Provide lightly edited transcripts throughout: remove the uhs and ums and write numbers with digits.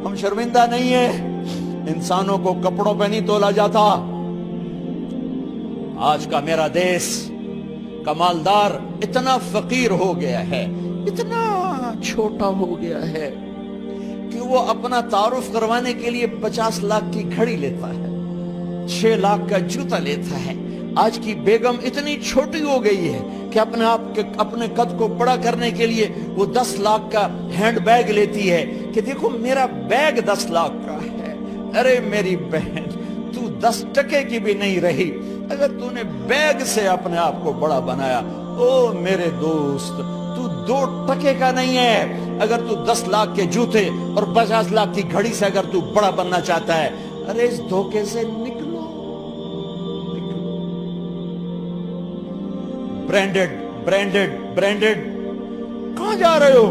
ہم شرمندہ نہیں ہیں، انسانوں کو کپڑوں پہ نہیں تولا جاتا۔ آج کا میرا دیس کا مالدار اتنا فقیر ہو گیا ہے، اتنا چھوٹا ہو گیا ہے کہ وہ اپنا تعارف کروانے کے لیے 50 لاکھ کی گھڑی لیتا ہے، 6 لاکھ کا جوتا لیتا ہے۔ آج کی بیگم اتنی چھوٹی ہو گئی ہے کہ اپنے قد کو بڑا کرنے کے لیے وہ 10 لاکھ کا ہینڈ بیگ لیتی ہے کہ دیکھو میرا بیگ 10 لاکھ کا ہے۔ ارے میری بہن، تو 10 ٹکے کی بھی نہیں رہی اگر تو نے بیگ سے اپنے آپ کو بڑا بنایا۔ او میرے دوست، تو 2 ٹکے کا نہیں ہے اگر تو 10 لاکھ کے جوتے اور 50 لاکھ کی گھڑی سے اگر تو بڑا بننا چاہتا ہے۔ ارے اس دھوکے سے نکلو۔ برینڈڈ برینڈڈ برینڈڈ، کہاں جا رہے ہو؟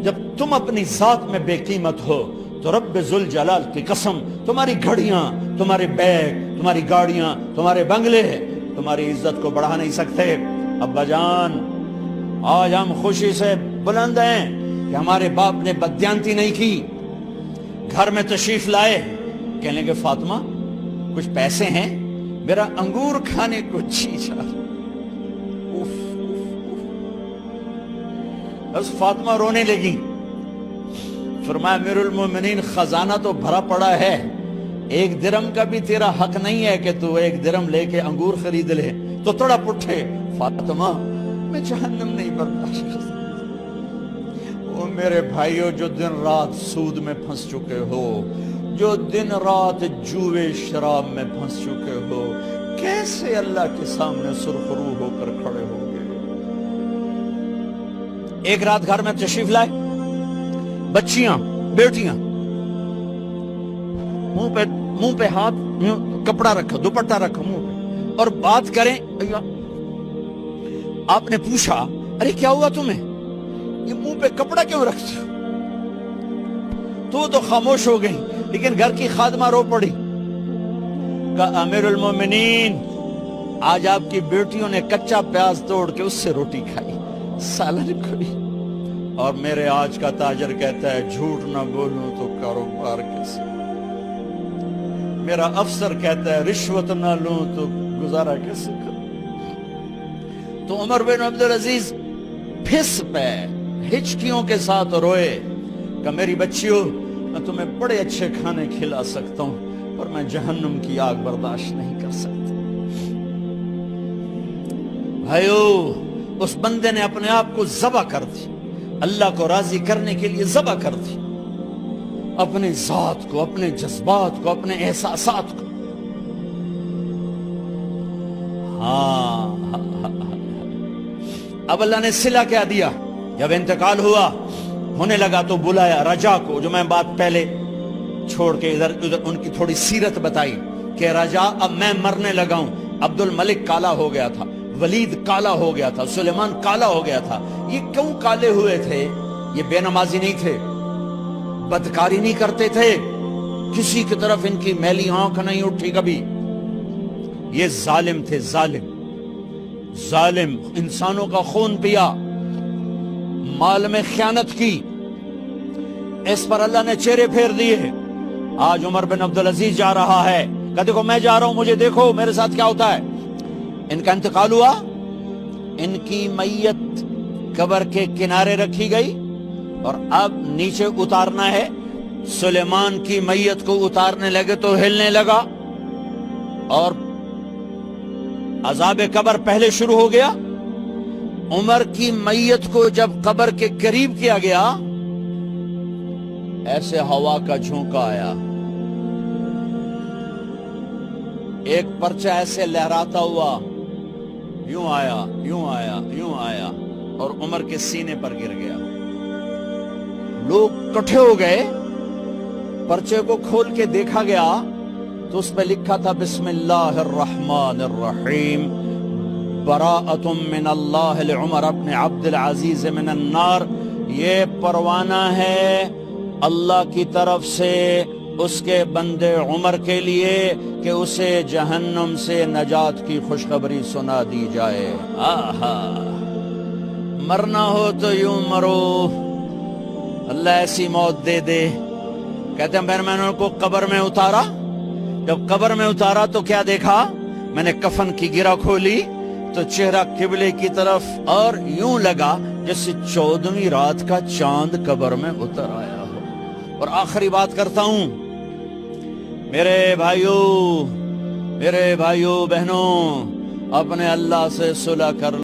جب تم اپنی ذات میں بے قیمت ہو تو رب ذوالجلال کی قسم، تمہاری گھڑیاں، تمہارے بیگ، تمہاری گاڑیاں، تمہارے بنگلے تمہاری عزت کو بڑھا نہیں سکتے۔ ابا جان، آج ہم خوشی سے بلند ہیں کہ ہمارے باپ نے بددیانتی نہیں کی۔ گھر میں تشریف لائے، کہنے لگے فاطمہ کچھ پیسے ہیں، میرا انگور کھانے کو جی چاہ رہا۔ بس فاطمہ رونے لگی۔ فرمایا امیر المومنین، خزانہ تو بھرا پڑا ہے، 1 درم کا بھی تیرا حق نہیں ہے کہ تو 1 درم لے کے انگور خرید لے۔ تو تڑپ اٹھے، فاطمہ میں جہنم نہیں برداشت کر سکتا۔ وہ میرے بھائیو جو دن رات سود میں پھنس چکے ہو، جو دن رات جوئے شراب میں پھنس چکے ہو، کیسے اللہ کے سامنے سرخرو ہو کر کھڑے ہو گے؟ ایک رات گھر میں تشریف لائے، بچیاں، بیٹیاں، منہ پہ ہاتھ، کپڑا رکھا، دوپٹہ رکھا منہ پہ، اور بات کریں۔ آپ نے پوچھا ارے کیا ہوا تمہیں، یہ منہ پہ کپڑا کیوں رکھتے ہو؟ تو خاموش ہو گئی، لیکن گھر کی خادمہ رو پڑی۔ کہا امیر المومنین، آج آپ کی بیٹیوں نے کچا پیاز توڑ کے اس سے روٹی کھائی، سالن کھائی، اور میرے آج کا تاجر کہتا ہے جھوٹ نہ بولوں تو کاروبار کیسے؟ میرا افسر کہتا ہے رشوت نہ لوں تو گزارا کیسے کروں؟ تو عمر بن عبدالعزیز پھس پہ ہچکیوں کے ساتھ روئے کہ میری بچیوں، میں تمہیں بڑے اچھے کھانے کھلا سکتا ہوں اور میں جہنم کی آگ برداشت نہیں کر سکتا۔ بھائیو، اس بندے نے اپنے آپ کو ذبح کر دی، اللہ کو راضی کرنے کے لیے ذبح کر دی، اپنے ذات کو، اپنے جذبات کو، اپنے احساسات کو۔ اب اللہ نے صلہ کیا دیا؟ جب انتقال ہونے لگا تو بلایا رجا کو، جو میں بات پہلے چھوڑ کے ادھر ان کی تھوڑی سیرت بتائی کہ رجا اب میں مرنے لگا ہوں۔ عبد الملک کالا ہو گیا تھا، ولید کالا ہو گیا تھا، سلیمان کالا ہو گیا تھا۔ یہ کیوں کالے ہوئے تھے؟ یہ بے نمازی نہیں تھے، بدکاری نہیں کرتے تھے، کسی کی طرف ان کی میلی آنکھ نہیں اٹھی کبھی۔ یہ ظالم تھے، ظالم ظالم، انسانوں کا خون پیا، مال میں خیانت کی، اس پر اللہ نے چہرے پھیر دیے۔ آج عمر بن عبدالعزیز جا رہا ہے کہ دیکھو میں جا رہا ہوں، مجھے دیکھو میرے ساتھ کیا ہوتا ہے۔ ان کا انتقال ہوا، ان کی میت قبر کے کنارے رکھی گئی، اور اب نیچے اتارنا ہے۔ سلیمان کی میت کو اتارنے لگے تو ہلنے لگا، اور عذاب قبر پہلے شروع ہو گیا۔ عمر کی میت کو جب قبر کے قریب کیا گیا، ایسے ہوا کا جھونکا آیا، ایک پرچہ ایسے لہراتا ہوا، یوں آیا، یوں آیا، یوں آیا، اور عمر کے سینے پر گر گیا۔ لوگ کٹھے ہو گئے، پرچے کو کھول کے دیکھا گیا تو اس پہ لکھا تھا بسم اللہ الرحمن الرحیم، براءۃ من اللہ لعمر بن عبد العزیز من النار۔ یہ پروانہ ہے اللہ کی طرف سے اس کے بندے عمر کے لیے کہ اسے جہنم سے نجات کی خوشخبری سنا دی جائے۔ آہا، مرنا ہو تو یوں مرو، اللہ ایسی موت دے دے. کہتے ہیں پھر میں نے ان کو قبر میں اتارا. جب قبر میں اتارا تو کیا دیکھا؟ میں نے کفن کی گرہ کھولی تو چہرہ قبلے کی طرف، اور یوں لگا جیسے 14ویں رات کا چاند قبر میں اتر آیا ہو. اور آخری بات کرتا ہوں، میرے بھائیوں بہنوں، اپنے اللہ سے صلح کر